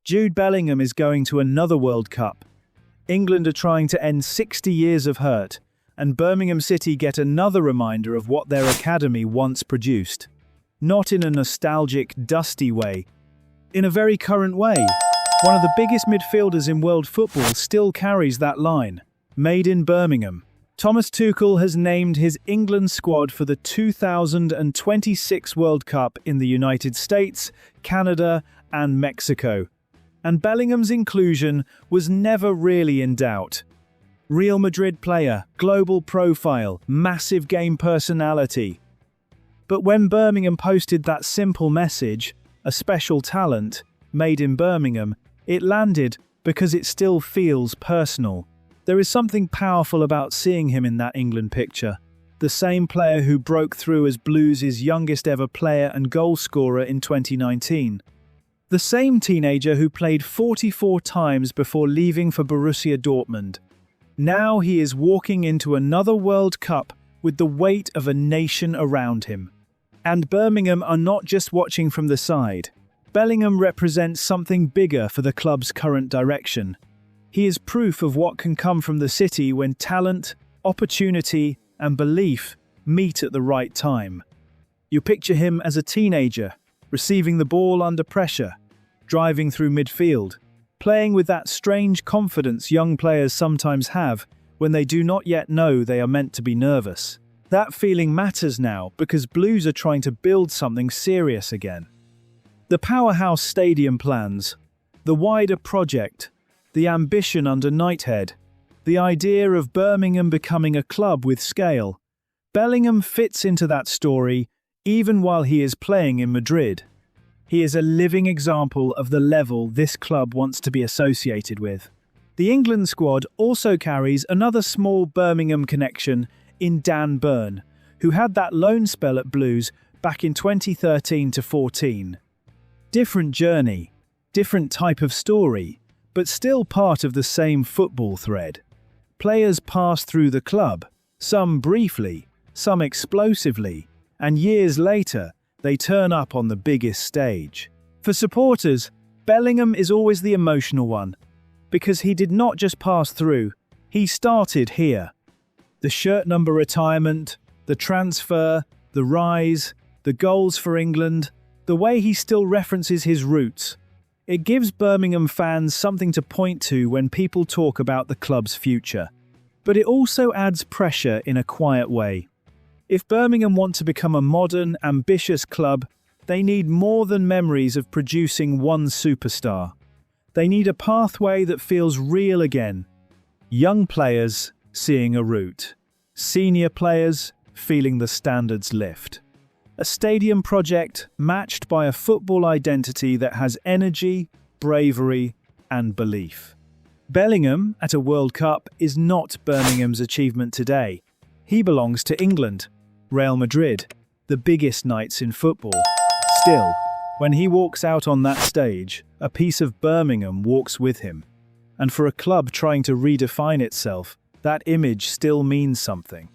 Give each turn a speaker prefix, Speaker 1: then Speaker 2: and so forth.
Speaker 1: Jude Bellingham is going to another World Cup. England are trying to end 60 years of hurt, and Birmingham City get another reminder of what their academy once produced. Not in a nostalgic, dusty way, in a very current way. One of the biggest midfielders in world football still carries that line. Made in Birmingham. Thomas Tuchel has named his England squad for the 2026 World Cup in the United States, Canada, and Mexico. And Bellingham's inclusion was never really in doubt. Real Madrid player, global profile, massive game personality. But when Birmingham posted that simple message, a special talent, made in Birmingham, it landed because it still feels personal. There is something powerful about seeing him in that England picture. The same player who broke through as Blues' youngest ever player and goal scorer in 2019. The same teenager who played 44 times before leaving for Borussia Dortmund. Now he is walking into another World Cup with the weight of a nation around him. And Birmingham are not just watching from the side. Bellingham represents something bigger for the club's current direction. He is proof of what can come from the city when talent, opportunity, and belief meet at the right time. You picture him as a teenager, receiving the ball under pressure, driving through midfield, playing with that strange confidence young players sometimes have when they do not yet know they are meant to be nervous. That feeling matters now because Blues are trying to build something serious again. The powerhouse stadium plans, the wider project, the ambition under Knighthead, the idea of Birmingham becoming a club with scale. Bellingham fits into that story even while he is playing in Madrid. He is a living example of the level this club wants to be associated with. The England squad also carries another small Birmingham connection in Dan Burn, who had that loan spell at Blues back in 2013-14. Different journey, different type of story, but still part of the same football thread. Players pass through the club, some briefly, some explosively, and years later, they turn up on the biggest stage. For supporters, Bellingham is always the emotional one, because he did not just pass through, he started here. The shirt number retirement, the transfer, the rise, the goals for England, the way he still references his roots. It gives Birmingham fans something to point to when people talk about the club's future. But it also adds pressure in a quiet way. If Birmingham want to become a modern, ambitious club, they need more than memories of producing one superstar. They need a pathway that feels real again. Young players seeing a route. Senior players feeling the standards lift. A stadium project matched by a football identity that has energy, bravery, and belief. Bellingham at a World Cup is not Birmingham's achievement today. He belongs to England, Real Madrid, the biggest nights in football. Still, when he walks out on that stage, a piece of Birmingham walks with him. And for a club trying to redefine itself, that image still means something.